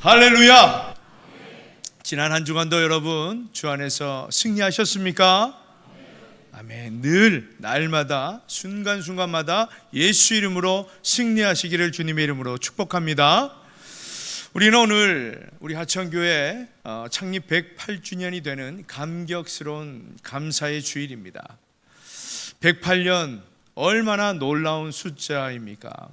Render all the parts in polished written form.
할렐루야! 지난 한 주간도 여러분 주 안에서 승리하셨습니까? 아멘. 늘 날마다 순간순간마다 예수 이름으로 승리하시기를 주님의 이름으로 축복합니다. 우리는 오늘 우리 하천교회 창립 108주년이 되는 감격스러운 감사의 주일입니다. 108년 얼마나 놀라운 숫자입니까?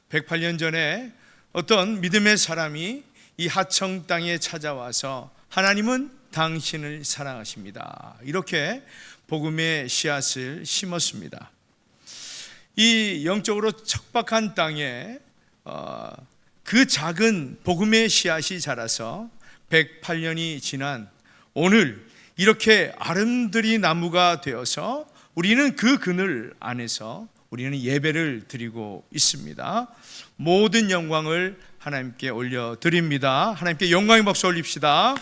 108년 전에 어떤 믿음의 사람이 이 하청 땅에 찾아와서 하나님은 당신을 사랑하십니다, 이렇게 복음의 씨앗을 심었습니다. 이 영적으로 척박한 땅에 그 작은 복음의 씨앗이 자라서 108년이 지난 오늘 이렇게 아름드리 나무가 되어서 우리는 그 그늘 안에서 우리는 예배를 드리고 있습니다. 모든 영광을 하나님께 올려드립니다. 하나님께 영광의 박수 올립시다.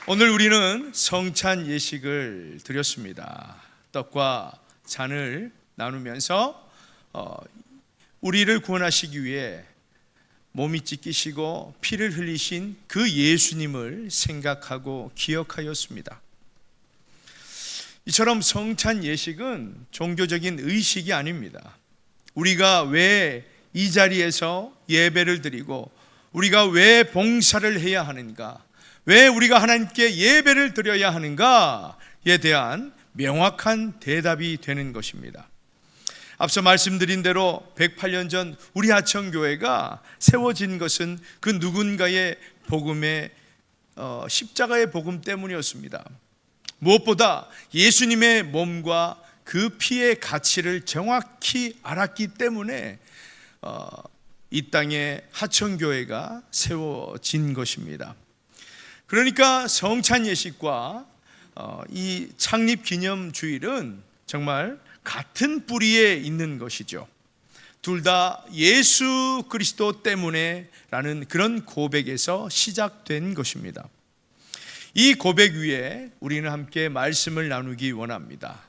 오늘 우리는 성찬 예식을 드렸습니다. 떡과 잔을 나누면서 우리를 구원하시기 위해 몸이 찢기시고 피를 흘리신 그 예수님을 생각하고 기억하였습니다. 이처럼 성찬 예식은 종교적인 의식이 아닙니다. 우리가 왜 이 자리에서 예배를 드리고 우리가 왜 봉사를 해야 하는가, 왜 우리가 하나님께 예배를 드려야 하는가에 대한 명확한 대답이 되는 것입니다. 앞서 말씀드린 대로 108년 전 우리 하천교회가 세워진 것은 그 누군가의 복음의 십자가의 복음 때문이었습니다. 무엇보다 예수님의 몸과 그 피의 가치를 정확히 알았기 때문에 이 땅에 하천교회가 세워진 것입니다. 그러니까 성찬 예식과 이 창립 기념 주일은 정말 같은 뿌리에 있는 것이죠. 둘 다 예수 그리스도 때문에 라는 그런 고백에서 시작된 것입니다. 이 고백 위에 우리는 함께 말씀을 나누기 원합니다.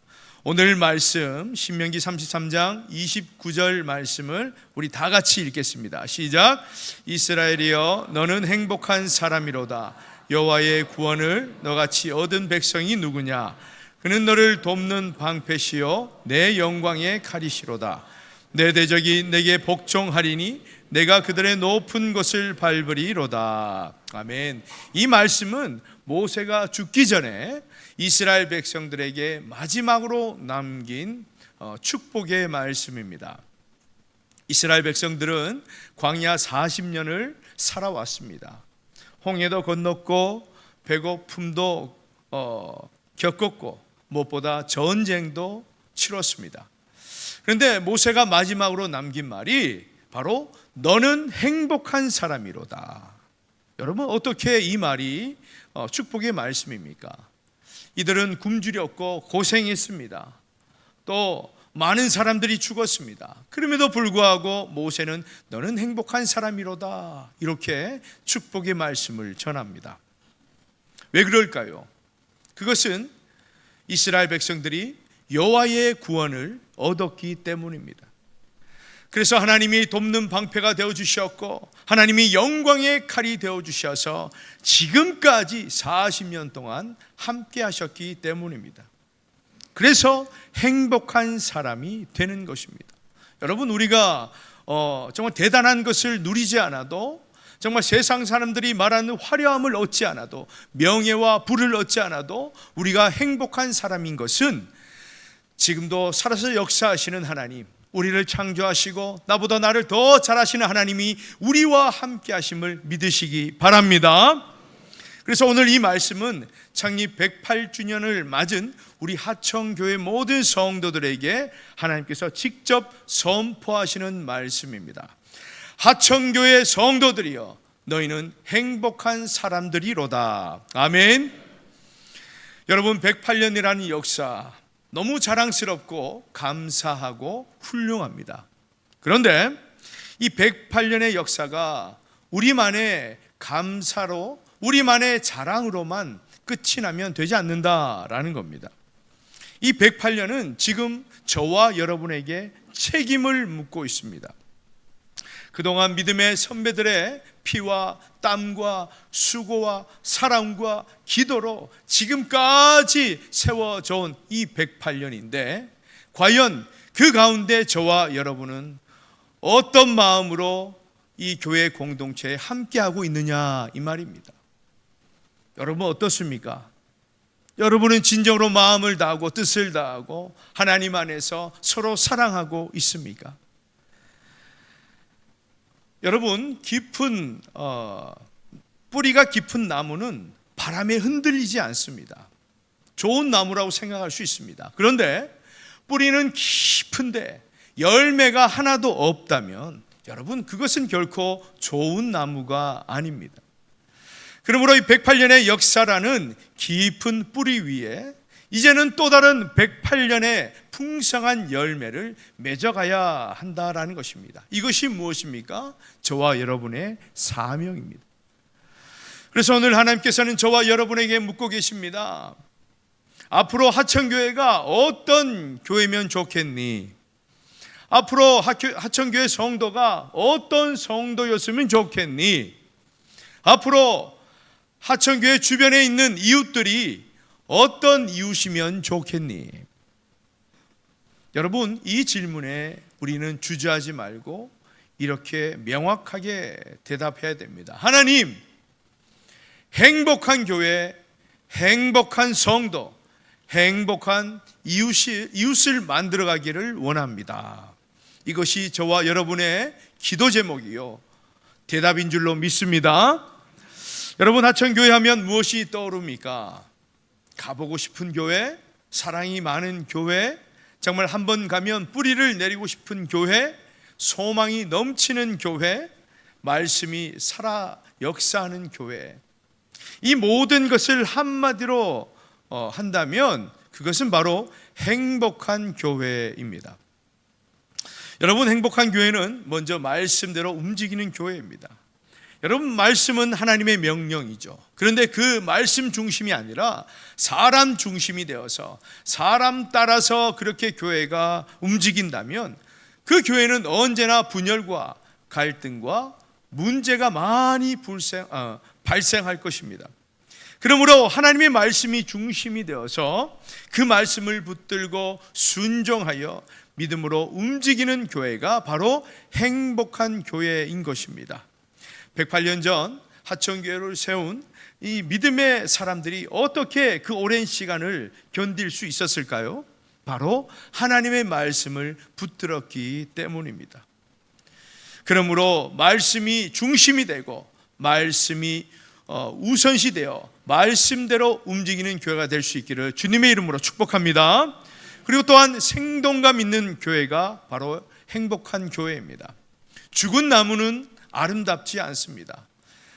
오늘 말씀 신명기 33장 29절 말씀을 우리 다 같이 읽겠습니다. 시작. 이스라엘이여 너는 행복한 사람이로다. 여호와의 구원을 너같이 얻은 백성이 누구냐? 그는 너를 돕는 방패시요 내 영광의 칼이시로다. 내 대적이 내게 복종하리니 내가 그들의 높은 곳을 밟으리로다. 아멘. 이 말씀은 모세가 죽기 전에 이스라엘 백성들에게 마지막으로 남긴 축복의 말씀입니다. 이스라엘 백성들은 광야 40년을 살아왔습니다. 홍해도 건넜고 배고픔도 겪었고 무엇보다 전쟁도 치렀습니다. 그런데 모세가 마지막으로 남긴 말이 바로 너는 행복한 사람이로다. 여러분, 어떻게 이 말이 축복의 말씀입니까? 이들은 굶주렸고 고생했습니다. 또 많은 사람들이 죽었습니다. 그럼에도 불구하고 모세는 너는 행복한 사람이로다, 이렇게 축복의 말씀을 전합니다. 왜 그럴까요? 그것은 이스라엘 백성들이 여호와의 구원을 얻었기 때문입니다. 그래서 하나님이 돕는 방패가 되어주셨고 하나님이 영광의 칼이 되어주셔서 지금까지 40년 동안 함께 하셨기 때문입니다. 그래서 행복한 사람이 되는 것입니다. 여러분, 우리가 정말 대단한 것을 누리지 않아도, 정말 세상 사람들이 말하는 화려함을 얻지 않아도, 명예와 부를 얻지 않아도 우리가 행복한 사람인 것은 지금도 살아서 역사하시는 하나님, 우리를 창조하시고 나보다 나를 더 잘하시는 하나님이 우리와 함께 하심을 믿으시기 바랍니다. 그래서 오늘 이 말씀은 창립 108주년을 맞은 우리 하청교회 모든 성도들에게 하나님께서 직접 선포하시는 말씀입니다. 하청교회 성도들이여 너희는 행복한 사람들이로다. 아멘. 여러분, 108년이라는 역사 너무 자랑스럽고 감사하고 훌륭합니다. 그런데 이 108년의 역사가 우리만의 감사로, 우리만의 자랑으로만 끝이 나면 되지 않는다라는 겁니다. 이 108년은 지금 저와 여러분에게 책임을 묻고 있습니다. 그동안 믿음의 선배들의 피와 땀과 수고와 사랑과 기도로 지금까지 세워져온 이 108년인데 과연 그 가운데 저와 여러분은 어떤 마음으로 이 교회 공동체에 함께하고 있느냐 이 말입니다. 여러분 어떻습니까? 여러분은 진정으로 마음을 다하고 뜻을 다하고 하나님 안에서 서로 사랑하고 있습니까? 여러분 깊은 뿌리가 깊은 나무는 바람에 흔들리지 않습니다. 좋은 나무라고 생각할 수 있습니다. 그런데 뿌리는 깊은데 열매가 하나도 없다면 여러분 그것은 결코 좋은 나무가 아닙니다. 그러므로 이 108년의 역사라는 깊은 뿌리 위에 이제는 또 다른 108년의 풍성한 열매를 맺어가야 한다라는 것입니다. 이것이 무엇입니까? 저와 여러분의 사명입니다. 그래서 오늘 하나님께서는 저와 여러분에게 묻고 계십니다. 앞으로 하천교회가 어떤 교회면 좋겠니? 앞으로 하천교회 성도가 어떤 성도였으면 좋겠니? 앞으로 하천교회 주변에 있는 이웃들이 어떤 이웃이면 좋겠니? 여러분 이 질문에 우리는 주저하지 말고 이렇게 명확하게 대답해야 됩니다. 하나님, 행복한 교회, 행복한 성도, 행복한 이웃을 만들어가기를 원합니다. 이것이 저와 여러분의 기도 제목이요 대답인 줄로 믿습니다. 여러분 하천교회 하면 무엇이 떠오릅니까? 가보고 싶은 교회, 사랑이 많은 교회, 정말 한번 가면 뿌리를 내리고 싶은 교회, 소망이 넘치는 교회, 말씀이 살아 역사하는 교회. 이 모든 것을 한마디로 한다면 그것은 바로 행복한 교회입니다. 여러분 행복한 교회는 먼저 말씀대로 움직이는 교회입니다. 여러분 말씀은 하나님의 명령이죠. 그런데 그 말씀 중심이 아니라 사람 중심이 되어서 사람 따라서 그렇게 교회가 움직인다면 그 교회는 언제나 분열과 갈등과 문제가 많이 발생할 것입니다. 그러므로 하나님의 말씀이 중심이 되어서 그 말씀을 붙들고 순종하여 믿음으로 움직이는 교회가 바로 행복한 교회인 것입니다. 108년 전 하천교회를 세운 이 믿음의 사람들이 어떻게 그 오랜 시간을 견딜 수 있었을까요? 바로 하나님의 말씀을 붙들었기 때문입니다. 그러므로 말씀이 중심이 되고 말씀이 우선시되어 말씀대로 움직이는 교회가 될 수 있기를 주님의 이름으로 축복합니다. 그리고 또한 생동감 있는 교회가 바로 행복한 교회입니다. 죽은 나무는 아름답지 않습니다.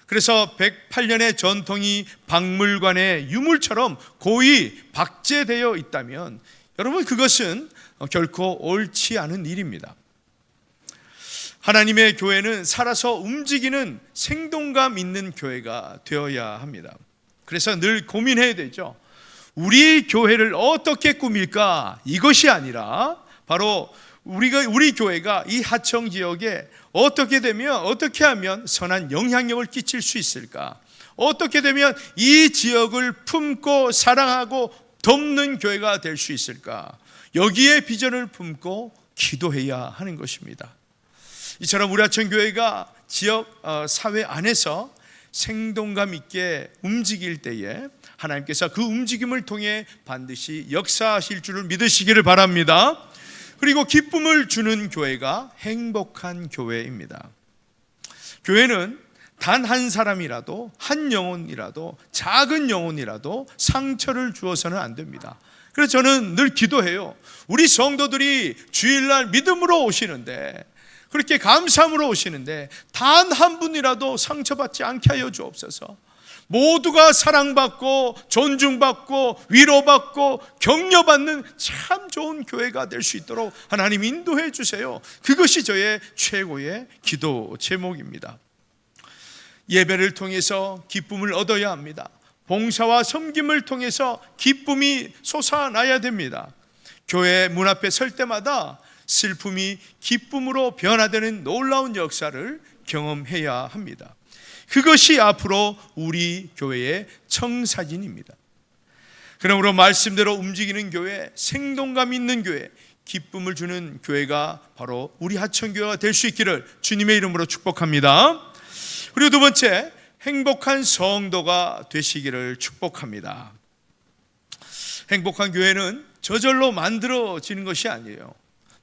그래서 108년의 전통이 박물관의 유물처럼 고이 박제되어 있다면 여러분 그것은 결코 옳지 않은 일입니다. 하나님의 교회는 살아서 움직이는 생동감 있는 교회가 되어야 합니다. 그래서 늘 고민해야 되죠. 우리 교회를 어떻게 꾸밀까? 이것이 아니라 바로 우리 교회가 이 하청 지역에 어떻게 하면 선한 영향력을 끼칠 수 있을까? 어떻게 되면 이 지역을 품고 사랑하고 돕는 교회가 될 수 있을까? 여기에 비전을 품고 기도해야 하는 것입니다. 이처럼 우리 하천교회가 지역 사회 안에서 생동감 있게 움직일 때에 하나님께서 그 움직임을 통해 반드시 역사하실 줄을 믿으시기를 바랍니다. 그리고 기쁨을 주는 교회가 행복한 교회입니다. 교회는 단 한 사람이라도, 한 영혼이라도, 작은 영혼이라도 상처를 주어서는 안 됩니다. 그래서 저는 늘 기도해요. 우리 성도들이 주일날 믿음으로 오시는데, 그렇게 감사함으로 오시는데 단 한 분이라도 상처받지 않게 하여 주옵소서. 모두가 사랑받고 존중받고 위로받고 격려받는 참 좋은 교회가 될 수 있도록 하나님 인도해 주세요. 그것이 저의 최고의 기도 제목입니다. 예배를 통해서 기쁨을 얻어야 합니다. 봉사와 섬김을 통해서 기쁨이 솟아나야 됩니다. 교회 문 앞에 설 때마다 슬픔이 기쁨으로 변화되는 놀라운 역사를 경험해야 합니다. 그것이 앞으로 우리 교회의 청사진입니다. 그러므로 말씀대로 움직이는 교회, 생동감 있는 교회, 기쁨을 주는 교회가 바로 우리 하천교회가 될 수 있기를 주님의 이름으로 축복합니다. 그리고 두 번째, 행복한 성도가 되시기를 축복합니다. 행복한 교회는 저절로 만들어지는 것이 아니에요.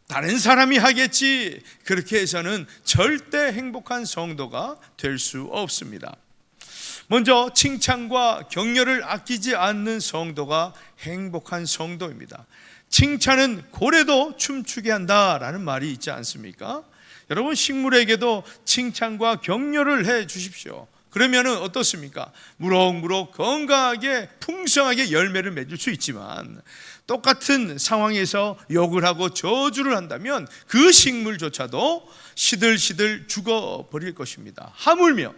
다른 사람이 하겠지, 그렇게 해서는 절대 행복한 성도가 될 수 없습니다. 먼저 칭찬과 격려를 아끼지 않는 성도가 행복한 성도입니다. 칭찬은 고래도 춤추게 한다라는 말이 있지 않습니까? 여러분, 식물에게도 칭찬과 격려를 해 주십시오. 그러면 어떻습니까? 무럭무럭 건강하게 풍성하게 열매를 맺을 수 있지만, 똑같은 상황에서 욕을 하고 저주를 한다면 그 식물조차도 시들시들 죽어버릴 것입니다. 하물며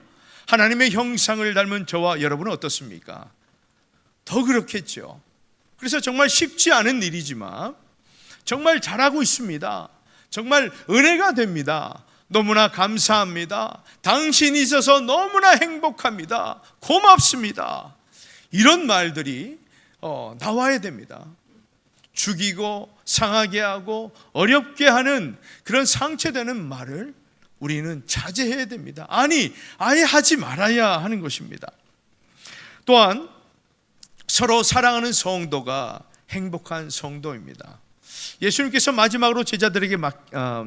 하나님의 형상을 닮은 저와 여러분은 어떻습니까? 더 그렇겠죠. 그래서 정말 쉽지 않은 일이지만 정말 잘하고 있습니다. 정말 은혜가 됩니다. 너무나 감사합니다. 당신이 있어서 너무나 행복합니다. 고맙습니다. 이런 말들이 나와야 됩니다. 죽이고 상하게 하고 어렵게 하는 그런 상처되는 말을 우리는 자제해야 됩니다. 아니, 아예 하지 말아야 하는 것입니다. 또한 서로 사랑하는 성도가 행복한 성도입니다. 예수님께서 마지막으로 제자들에게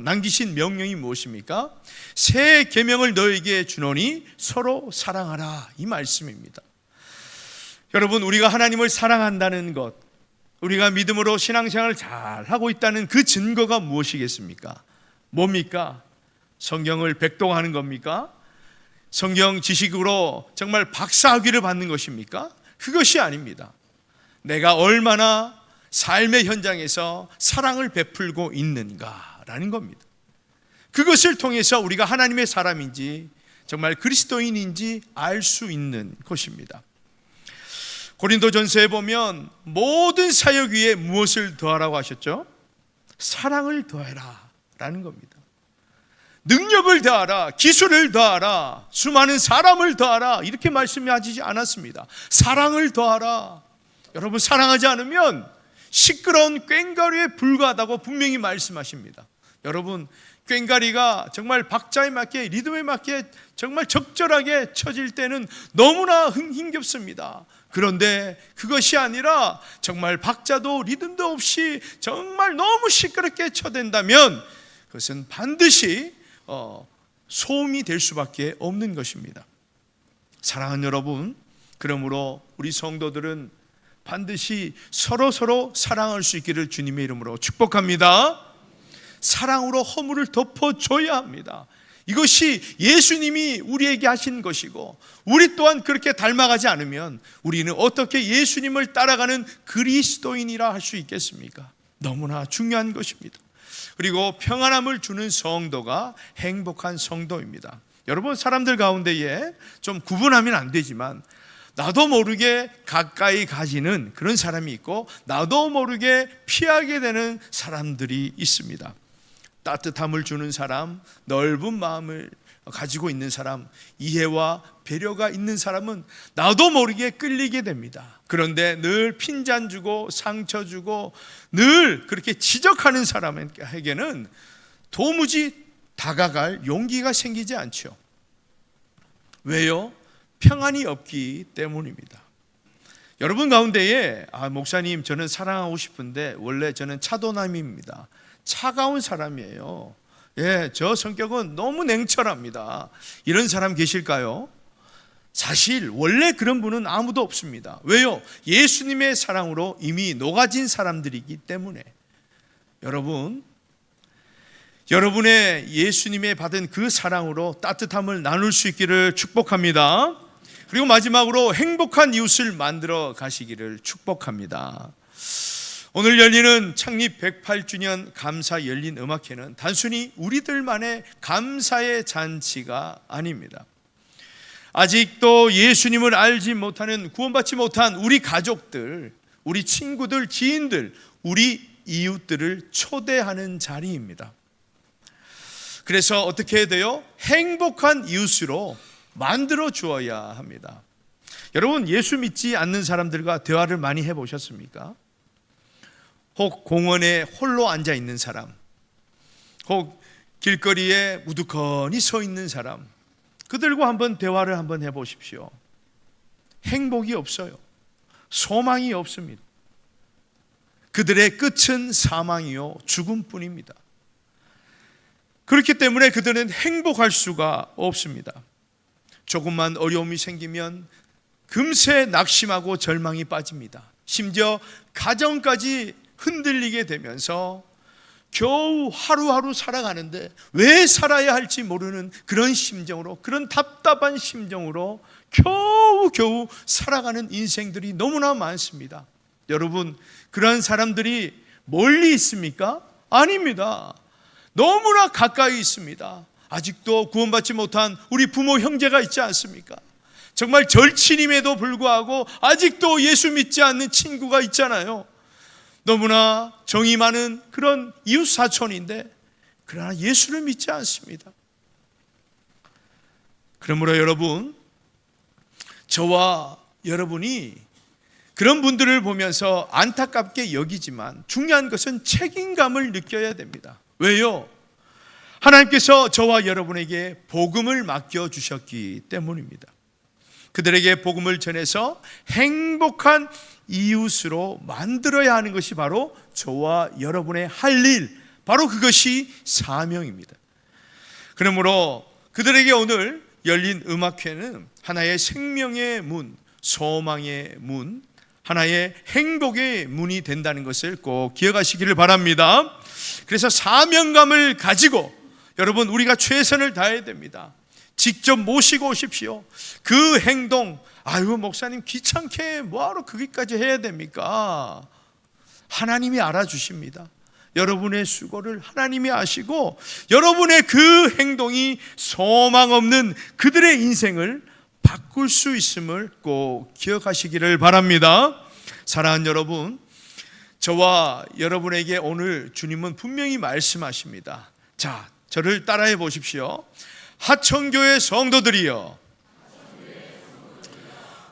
남기신 명령이 무엇입니까? 새 계명을 너에게 주노니 서로 사랑하라, 이 말씀입니다. 여러분, 우리가 하나님을 사랑한다는 것, 우리가 믿음으로 신앙생활을 잘 하고 있다는 그 증거가 무엇이겠습니까? 뭡니까? 성경을 백독하는 겁니까? 성경 지식으로 정말 박사학위를 받는 것입니까? 그것이 아닙니다. 내가 얼마나 삶의 현장에서 사랑을 베풀고 있는가라는 겁니다. 그것을 통해서 우리가 하나님의 사람인지 정말 그리스도인인지 알 수 있는 것입니다. 고린도전서에 보면 모든 사역 위에 무엇을 더하라고 하셨죠? 사랑을 더해라 라는 겁니다. 능력을 더하라, 기술을 더하라, 수많은 사람을 더하라, 이렇게 말씀하지 않았습니다. 사랑을 더하라. 여러분, 사랑하지 않으면 시끄러운 꽹과리에 불과하다고 분명히 말씀하십니다. 여러분, 꽹과리가 정말 박자에 맞게, 리듬에 맞게 정말 적절하게 쳐질 때는 너무나 힘겹습니다. 그런데 그것이 아니라 정말 박자도 리듬도 없이 정말 너무 시끄럽게 쳐댄다면 그것은 반드시 소음이 될 수밖에 없는 것입니다. 사랑하는 여러분, 그러므로 우리 성도들은 반드시 서로 사랑할 수 있기를 주님의 이름으로 축복합니다. 사랑으로 허물을 덮어줘야 합니다. 이것이 예수님이 우리에게 하신 것이고, 우리 또한 그렇게 닮아가지 않으면 우리는 어떻게 예수님을 따라가는 그리스도인이라 할 수 있겠습니까? 너무나 중요한 것입니다. 그리고 평안함을 주는 성도가 행복한 성도입니다. 여러분, 사람들 가운데에 좀 구분하면 안 되지만 나도 모르게 가까이 가지는 그런 사람이 있고, 나도 모르게 피하게 되는 사람들이 있습니다. 따뜻함을 주는 사람, 넓은 마음을 가지고 있는 사람, 이해와 배려가 있는 사람은 나도 모르게 끌리게 됩니다. 그런데 늘 핀잔 주고 상처 주고 늘 그렇게 지적하는 사람에게는 도무지 다가갈 용기가 생기지 않죠. 왜요? 평안이 없기 때문입니다. 여러분 가운데에 목사님, 저는 사랑하고 싶은데 원래 저는 차도남입니다. 차가운 사람이에요. 저 성격은 너무 냉철합니다. 이런 사람 계실까요? 사실 원래 그런 분은 아무도 없습니다. 왜요? 예수님의 사랑으로 이미 녹아진 사람들이기 때문에. 여러분, 여러분의 예수님의 받은 그 사랑으로 따뜻함을 나눌 수 있기를 축복합니다. 그리고 마지막으로 행복한 이웃을 만들어 가시기를 축복합니다. 오늘 열리는 창립 108주년 감사 열린 음악회는 단순히 우리들만의 감사의 잔치가 아닙니다. 아직도 예수님을 알지 못하는, 구원받지 못한 우리 가족들, 우리 친구들, 지인들, 우리 이웃들을 초대하는 자리입니다. 그래서 어떻게 해야 돼요? 행복한 이웃으로 만들어 주어야 합니다. 여러분, 예수 믿지 않는 사람들과 대화를 많이 해보셨습니까? 혹 공원에 홀로 앉아 있는 사람, 혹 길거리에 우두커니 서 있는 사람, 그들과 한번 대화를 한번 해보십시오. 행복이 없어요. 소망이 없습니다. 그들의 끝은 사망이요 죽음뿐입니다. 그렇기 때문에 그들은 행복할 수가 없습니다. 조금만 어려움이 생기면 금세 낙심하고 절망이 빠집니다. 심지어 가정까지 흔들리게 되면서 겨우 하루하루 살아가는데 왜 살아야 할지 모르는 그런 심정으로, 그런 답답한 심정으로 겨우 살아가는 인생들이 너무나 많습니다. 여러분, 그런 사람들이 멀리 있습니까? 아닙니다. 너무나 가까이 있습니다. 아직도 구원받지 못한 우리 부모 형제가 있지 않습니까? 정말 절친임에도 불구하고 아직도 예수 믿지 않는 친구가 있잖아요. 너무나 정이 많은 그런 이웃 사촌인데 그러나 예수를 믿지 않습니다. 그러므로 여러분, 저와 여러분이 그런 분들을 보면서 안타깝게 여기지만 중요한 것은 책임감을 느껴야 됩니다. 왜요? 하나님께서 저와 여러분에게 복음을 맡겨주셨기 때문입니다. 그들에게 복음을 전해서 행복한 이웃으로 만들어야 하는 것이 바로 저와 여러분의 할 일, 바로 그것이 사명입니다. 그러므로 그들에게 오늘 열린 음악회는 하나의 생명의 문, 소망의 문, 하나의 행복의 문이 된다는 것을 꼭 기억하시기를 바랍니다. 그래서 사명감을 가지고 여러분, 우리가 최선을 다해야 됩니다. 직접 모시고 오십시오. 그 행동, 아유 목사님 귀찮게 뭐하러 거기까지 해야 됩니까? 하나님이 알아주십니다. 여러분의 수고를 하나님이 아시고 여러분의 그 행동이 소망 없는 그들의 인생을 바꿀 수 있음을 꼭 기억하시기를 바랍니다. 사랑하는 여러분, 저와 여러분에게 오늘 주님은 분명히 말씀하십니다. 자, 저를 따라해 보십시오. 하천교회 성도들이여,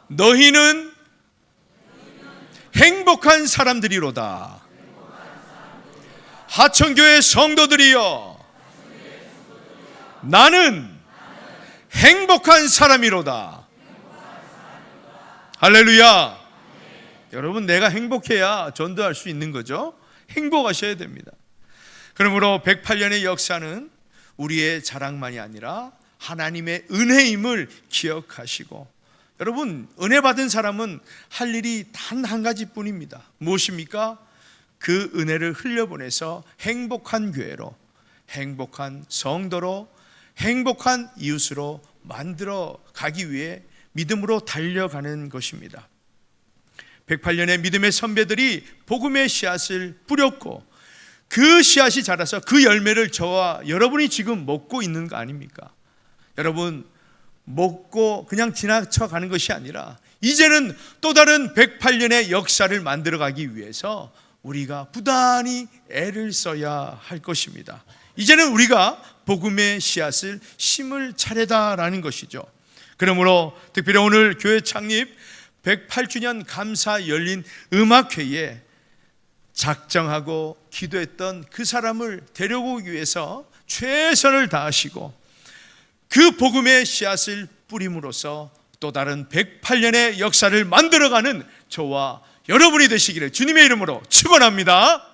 너희는 행복한 사람들이로다. 하천교회 성도들이여, 나는 행복한 사람이로다. 할렐루야. 여러분, 내가 행복해야 전도할 수 있는 거죠. 행복하셔야 됩니다. 그러므로 108년의 역사는 우리의 자랑만이 아니라 하나님의 은혜임을 기억하시고, 여러분, 은혜 받은 사람은 할 일이 단 한 가지뿐입니다. 무엇입니까? 그 은혜를 흘려보내서 행복한 교회로, 행복한 성도로, 행복한 이웃으로 만들어 가기 위해 믿음으로 달려가는 것입니다. 108년의 믿음의 선배들이 복음의 씨앗을 뿌렸고 그 씨앗이 자라서 그 열매를 저와 여러분이 지금 먹고 있는 거 아닙니까? 여러분, 먹고 그냥 지나쳐 가는 것이 아니라 이제는 또 다른 108년의 역사를 만들어 가기 위해서 우리가 부단히 애를 써야 할 것입니다. 이제는 우리가 복음의 씨앗을 심을 차례다라는 것이죠. 그러므로 특별히 오늘 교회 창립 108주년 감사 열린 음악회에 작정하고 기도했던 그 사람을 데려오기 위해서 최선을 다하시고 그 복음의 씨앗을 뿌림으로써 또 다른 108년의 역사를 만들어가는 저와 여러분이 되시기를 주님의 이름으로 축원합니다.